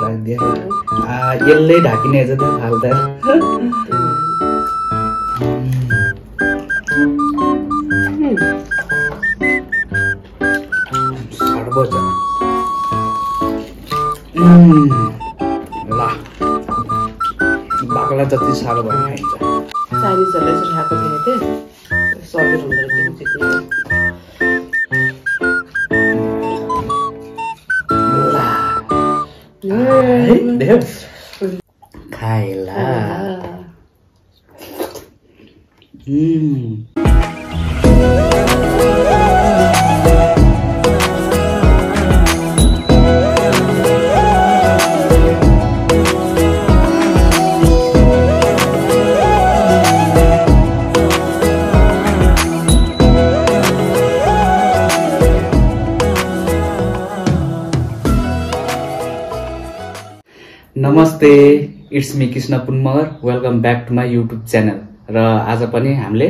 राखिदिए यसले ढाकिने छ त फाल्दा सर्बोच्च ल बाक्ला जति साह्रो भयो खाइन्छ चाइनिजहरूले चाहिँ खाएको थिएँ सर्भिस हुँदो रहेछ खाइला नमस्ते it's me Krishna Punmagar welcome back to my YouTube channel र आज पनि हामीले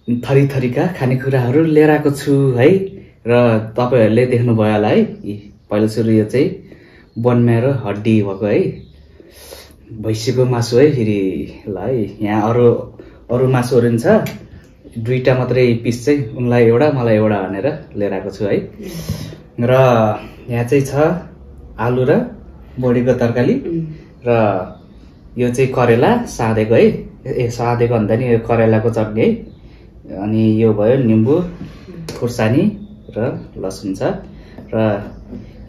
थरी थरीका खानेकुराहरू लिएर आएको छु है र तपाईहरुले देख्नुभयो होला है पहिलो सुरु यो चाहिँ बनमे र हड्डी भएको है भैँसीको मासु है फेरि ल है यहाँ अरु मासुहरु छ दुईटा मात्रै पिस चाहिँ उनलाई एउटा मलाई एउटा भनेर लिएर आएको छु है र यहाँ चाहिँ छ आलु र बोडीको तरकारी र यो चाहिँ करेला सादेको है सादेको भन्दा नि यो करेलाको चटनी है अनि यो भयो निम्बु खुर्सानी र लसुन छ र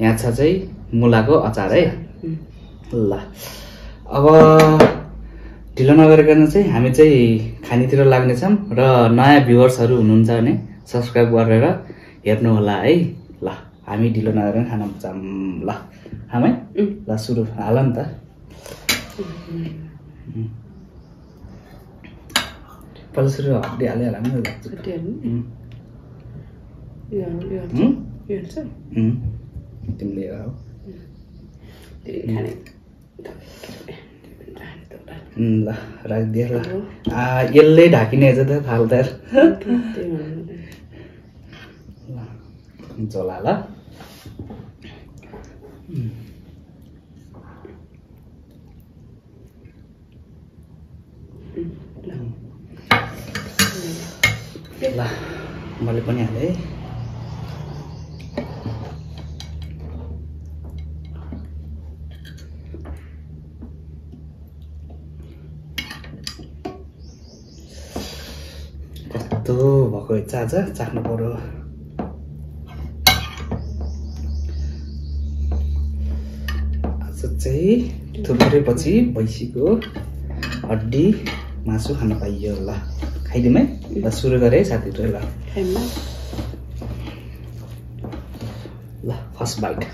यहाँ छ चाहिँ मुलाको अचार है ल अब ढिलो नगरिकन चाहिँ हामी चाहिँ खानीतिर लाग्ने छौं र नयाँ भ्युअर्सहरु हुनुहुन्छ भने सब्स्क्राइब गरेर हेर्नु होला है ल हामी ढिलो नगरिकन खाना जाम ल हामी ल सुरु हाल नि त पहिला सुरु हड्डी हालिहाल तिमीले ल राखिदिए ल यसले ढाकिने छ त फाल्दा झोला ल ल मैले पनि हाले कस्तो भएको इच्छा छ चाख्नु पर्यो आज चाहिँ थुप्रेपछि भैँसीको हड्डी मासु खान पाइयो ल खाइदिउँ है ल सुरु गरे साथीहरु ल ल फर्स्ट बाइट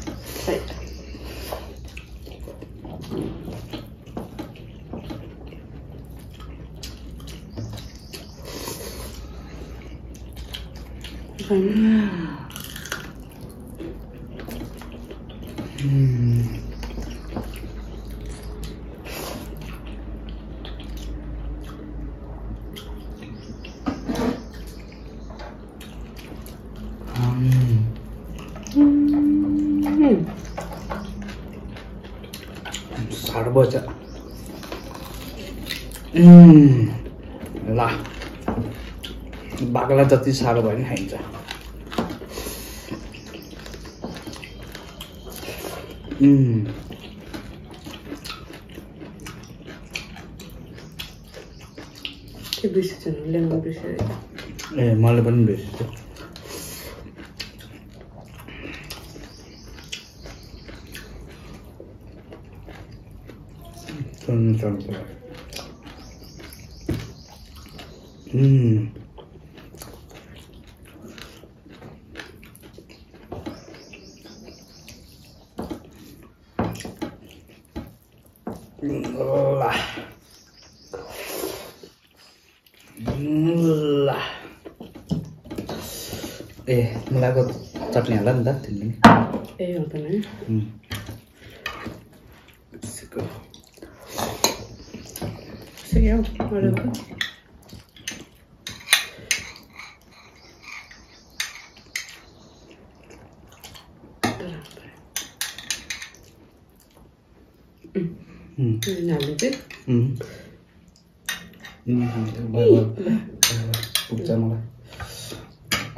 सर्बोच्च ल बाक्ला जति साह्रो भयो नि खाइन्छ ए मलाई पनि बिर्सिन्छ ए मुलाको चटनी हाल नि त तिमीले ए हुन्छ नि हालिदिन्छु पुग्छ मलाई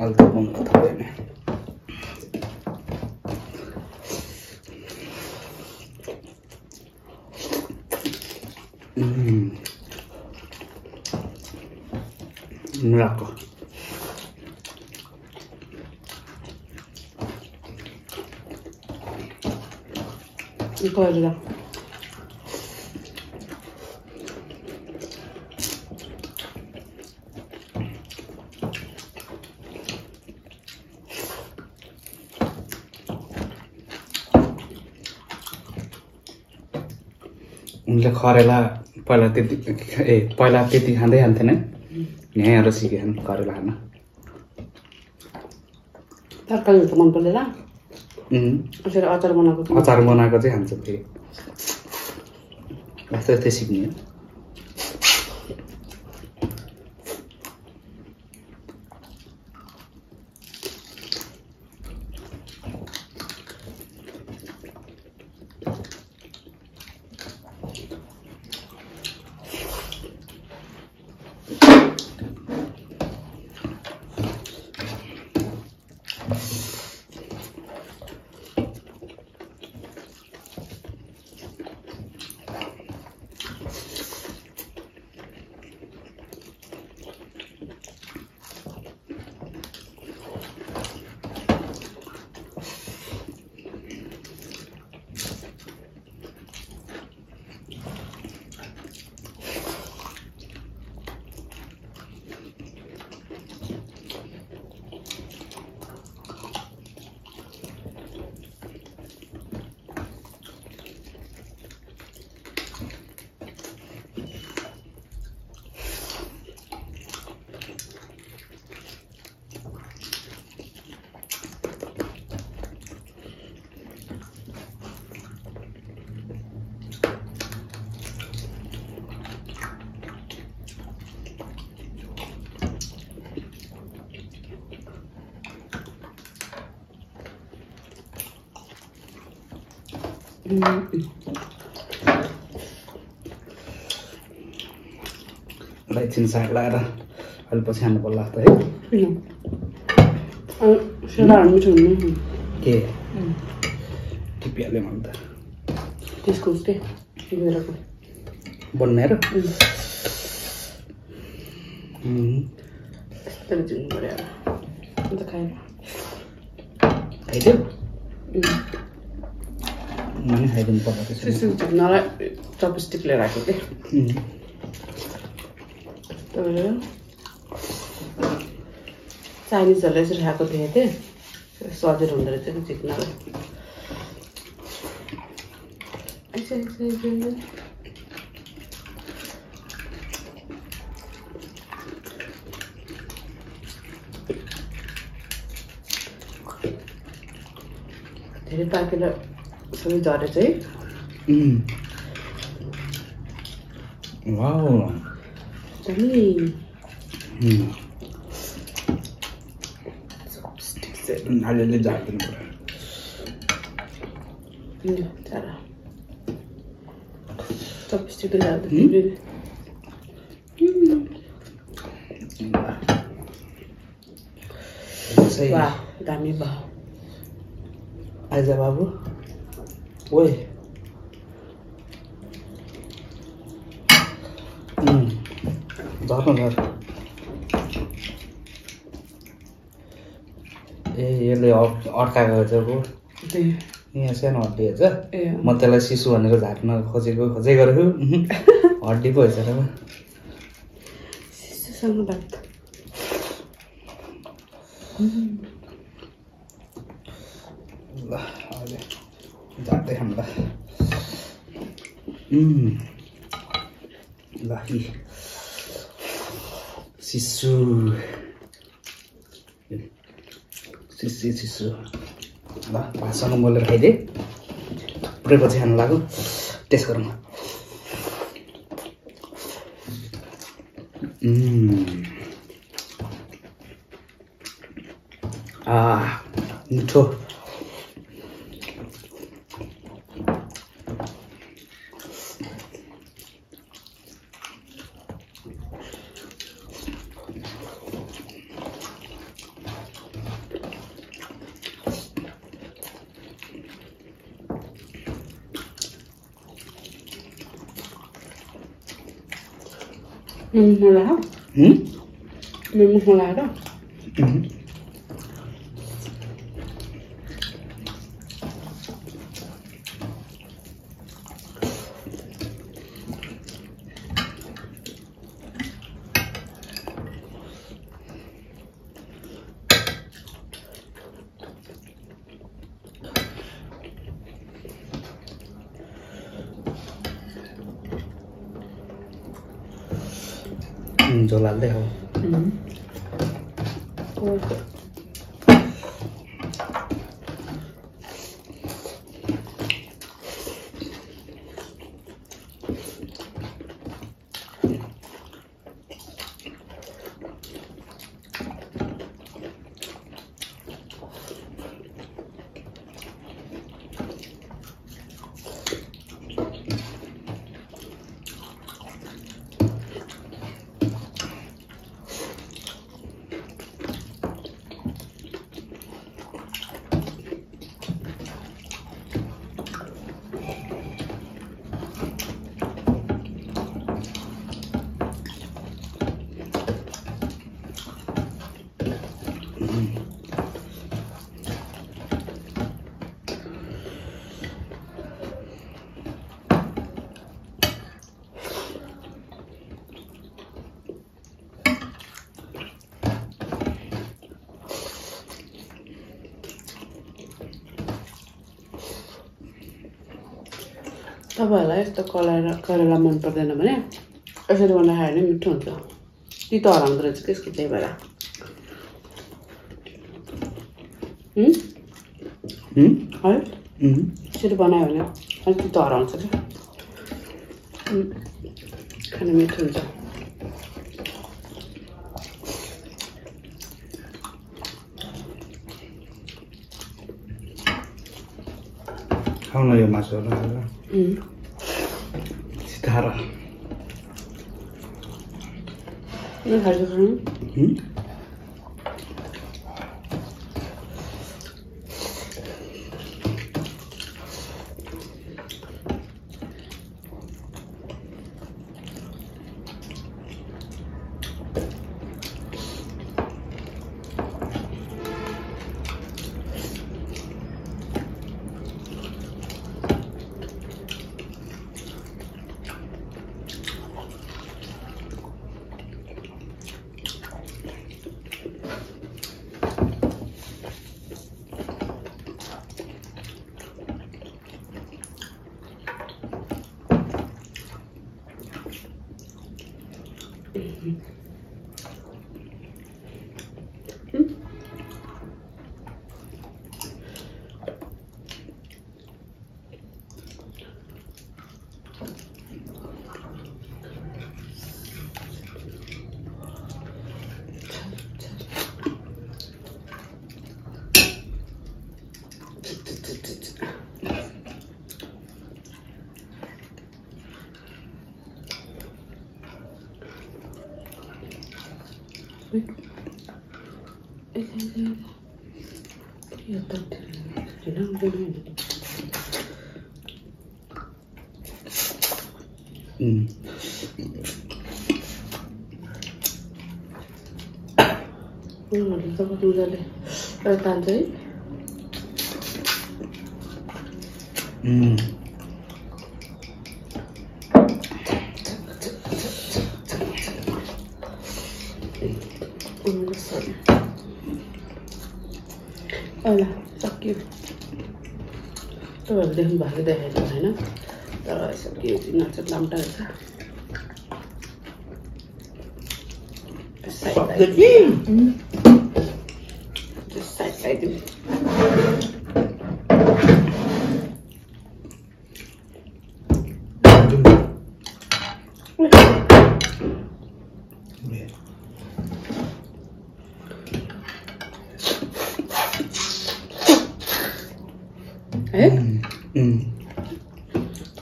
अलि त बन्द थाल्यो नि Miracle. Guarda. उनले खरेला पहिला त्यति खाँदै खान्थेन यहाँ आएर सिके खानु करेला खान तरकारी त मन पर्दैन फेरि अचार बनाएको चाहिँ खान्छ फेरि यस्तै यस्तै सिक्ने एकछिन साइड लगाएर अलि पछि खानु पर्ला त है के टिपिहाल्यो मैले त त्यसको उस्तै बनाएर झुल्नु पर्यो अन्त खाएन खाइदियो मैले खाइदिनु पर्ला त्यसो झुल्नलाई चपस्टिक लिएर आएको थिएँ चाइनिजहरूले यसरी खाएको देखेको थिएँ सजिलो हुँदो रहेछ कि झिक्नलाई धेरै पाकेर सबै झरेछ है वाउ दामी अलिअलि झारिदिनु पर्यो चपस्टिक ल्याउँदा वाह दामी भयो आइज बाबु ओए झर्नु झर ए यसले अड्काएको रहेछ यहाँ सानो हड्डी हेर्छ म त्यसलाई शिशु भनेर झार्न खोजै गरेको हड्डी पो हेर्छ र शिशुसँग बात ल अहिले झार्दै खानु ल ल शिशु शिशु ल भातसँग मोलेर खाइदिए थुप्रै पछि खानु लाग्यो टेस्ट गरौँ मिठो Mula ha? Mula ada? Rồi làm đây không? Thôi. तपाईँहरूलाई यस्तो करेला मन पर्दैन भने यसरी बनाएर खायो भने मिठो हुन्छ तितो हराउँदो रहेछ त्यसको त्यही भएर है यसरी बनायो भने अलिक तितो हराउँछ क्या खान मिठो हुन्छ खाउन यो मासुहरू सिधाएर मजाले तान्छ है ल सक्यो तपाईँहरू देख्नु भएको देखाइदिनु होइन तर सक्यो नाच्छ लाम्टा रहेछ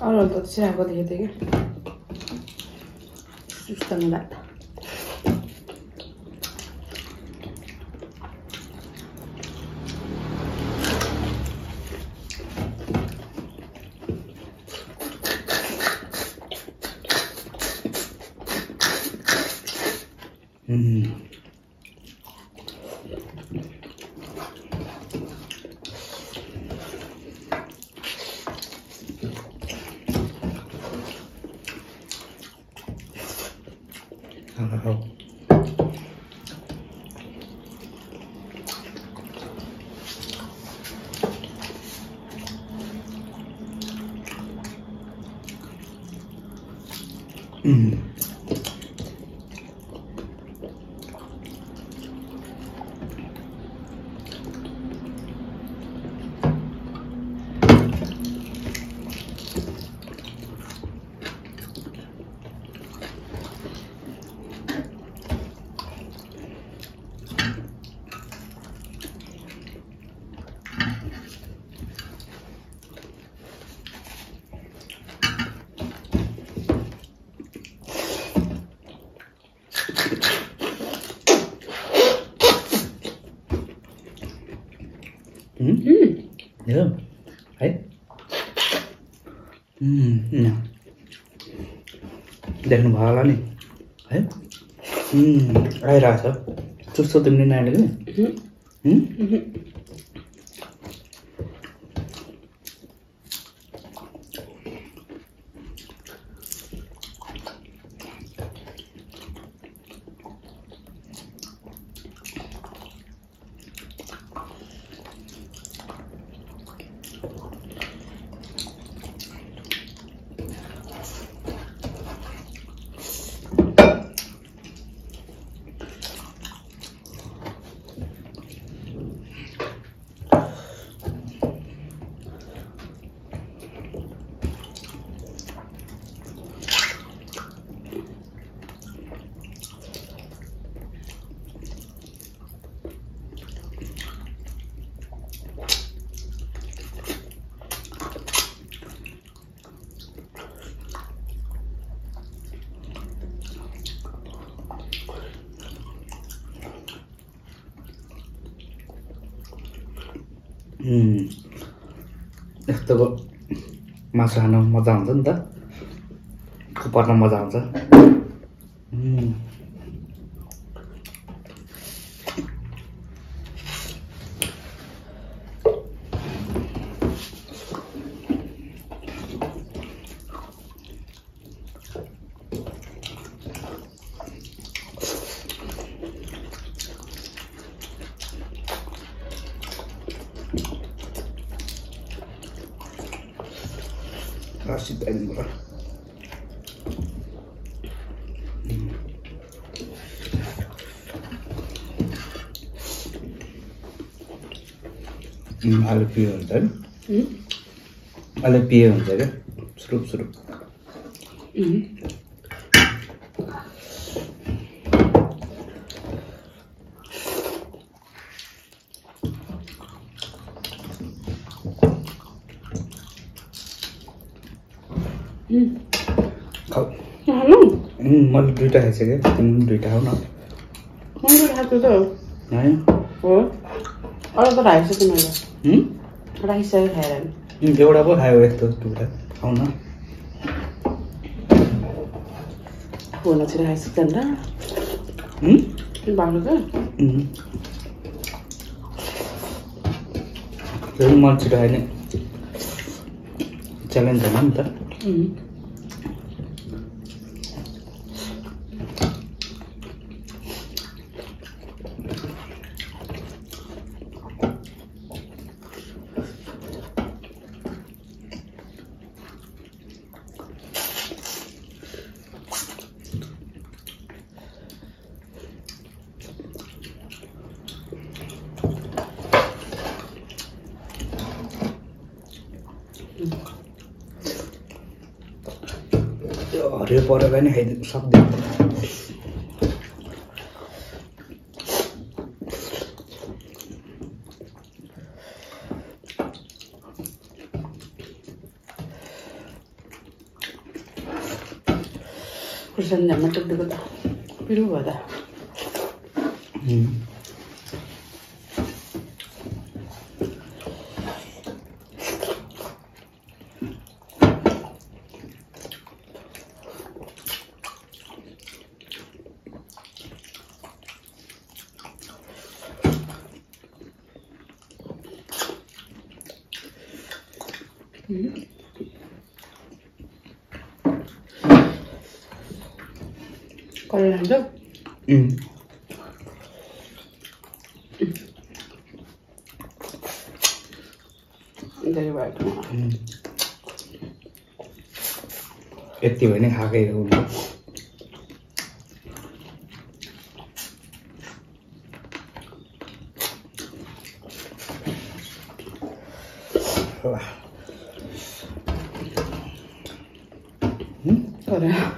अरूहरू त त्यसै आएको देखेको थिएँ क्या सुस्तमा लाग्दा है देख्नु भयो होला नि है आइरहेछ चुस्चो तिमीले नानीले यस्तोको मासु खान मजा हुन्छ नि त पर्न मजा आउँछ आलु पियो हुन्छ नि आलु पियो हुन्छ क्या सुरुप सुरुप मैले दुईटा खाइसकेँ तिमी दुईटा खाऊ न अरू त खाइसक्यो मैले राखिसकेँ खाएर एउटा पो खायो यस्तो टुक्रा खाऊ न फोन छिटो खाइसक्छ नि त बाख्रो त मन छिटो खाने च्यालेन्ज होइन नि त हरियो परेर नि खाइदिनु सक्दैन खुर्सानी झ्याम्मा टेक्दिएको त पिरो भयो त करेला खान्छ यति भने खाएकै हो करेला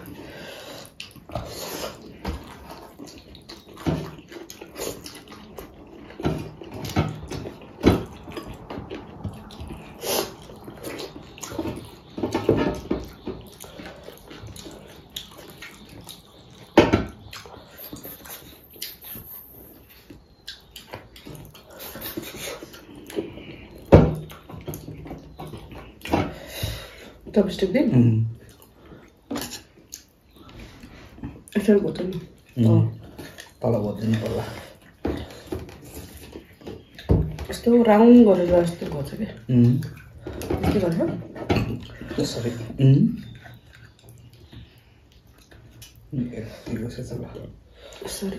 चपस्टिक दे यसरी भोत्छ नि तल भोत्दिनु पर्ला यस्तो राउन्ड गरेर यस्तो भन्छ क्या के गर्छ यसरी यसरी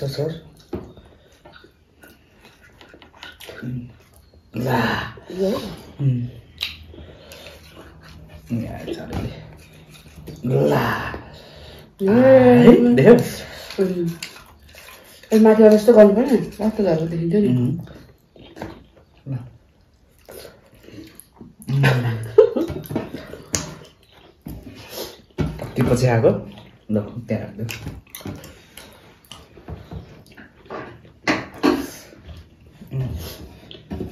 सर ला माथि अब यस्तो गर्नु पर्यो रातो घरको देखिन्छ नि कति पछि आएको ल त्यहाँ राख्दै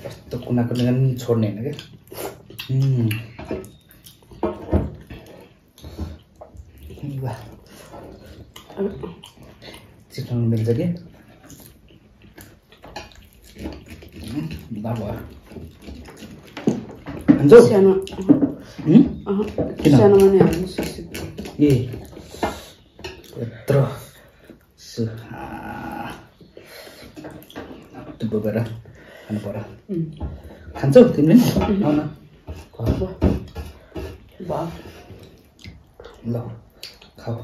कस्तो कुना कुना पनि छोड्ने होइन क्या चिकन मिल्छ कि सानो सानोमा नि हाल्नु ए यत्रो बोकेर खानु पर्यो खान्छौ तिमीले आउ न ल खाऊ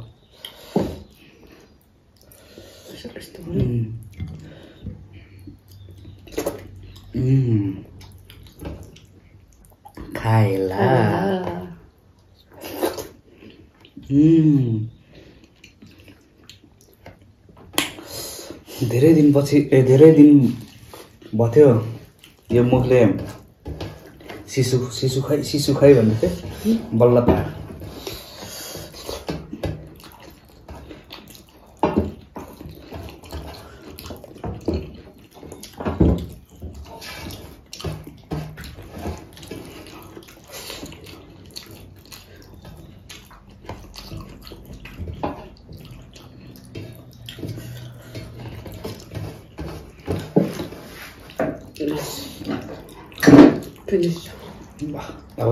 खाएला धेरै दिन भयो यो मुखले सिसु खाइ भन्दै थियो बल्ल पायो अब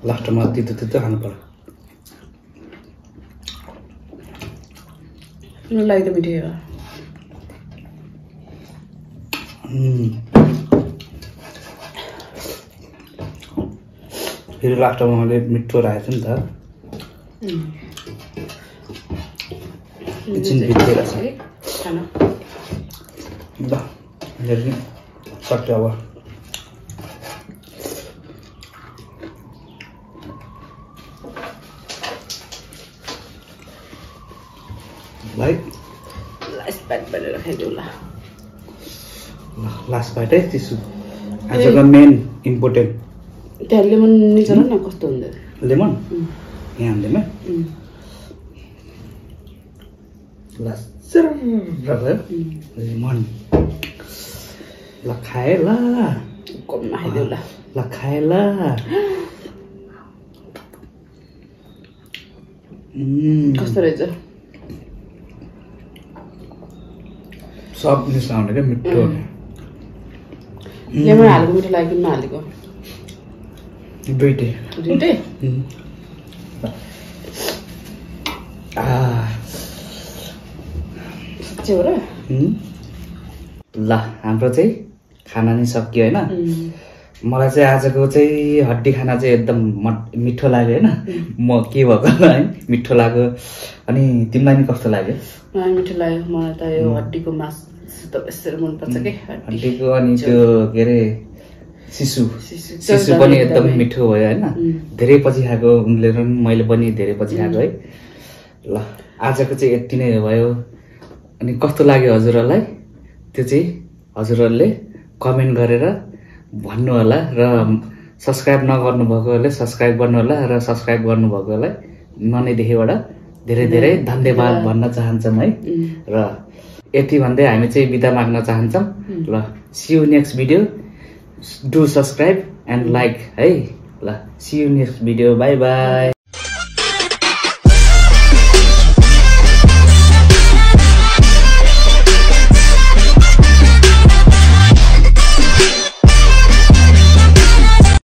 लास्टमा तितो खानु पर्यो मलाई त मिठै हो फेरि लास्टमा मैले मिठो राखेको छु नि त एकछिन भित्र रहेछ ल हेर्नु सक्यो अब लास्ट बाइट गरेर खाइदेऊ ल लास्ट बाइट है चिसो आजको मेन इम्पोर्टेन्ट त्यहाँ लेमन निचोर न कस्तो हुन्छ लेमन यहाँ हाल्दैमा लेमन ल खाए ल कममा खाइदेऊ ल खाए ल कस्तो रहेछ सब मिसाउने क्या मिठो लेमन हालेको मिठो लाग्यो कि नहालेको दुइटै साँच्चै हो र ल हाम्रो चाहिँ खाना नै सक्यो होइन मलाई चाहिँ आजको चाहिँ हड्डी खाना चाहिँ एकदम मिठो लाग्यो होइन म के भएको होला है मिठो लाग्यो अनि तिमीलाई नि कस्तो लाग्यो मलाई मिठो लाग्यो मलाई त यो हड्डीको मासु त बेसी मनपर्छ के हड्डीको अनि त्यो के अरे सिसु पनि एकदम मिठो भयो होइन धेरै पछि खाएको उनले मैले पनि धेरै पछि खाएको है ल आजको चाहिँ यति नै भयो अनि कस्तो लाग्यो हजुरहरूलाई त्यो चाहिँ हजुरहरूले कमेन्ट गरेर भन्नु होला र सब्स्क्राइब नगर्नु भएकोहरूले सब्स्क्राइब गर्नु होला र सब्स्क्राइब गर्नुभएकोलाई ननैदेखिबाट धेरै धेरै धन्यवाद भन्न चाहन्छौँ है र यति भन्दै हामी चाहिँ बिदा माग्न चाहन्छौँ ल see you next video do subscribe and like है ल see you next video bye by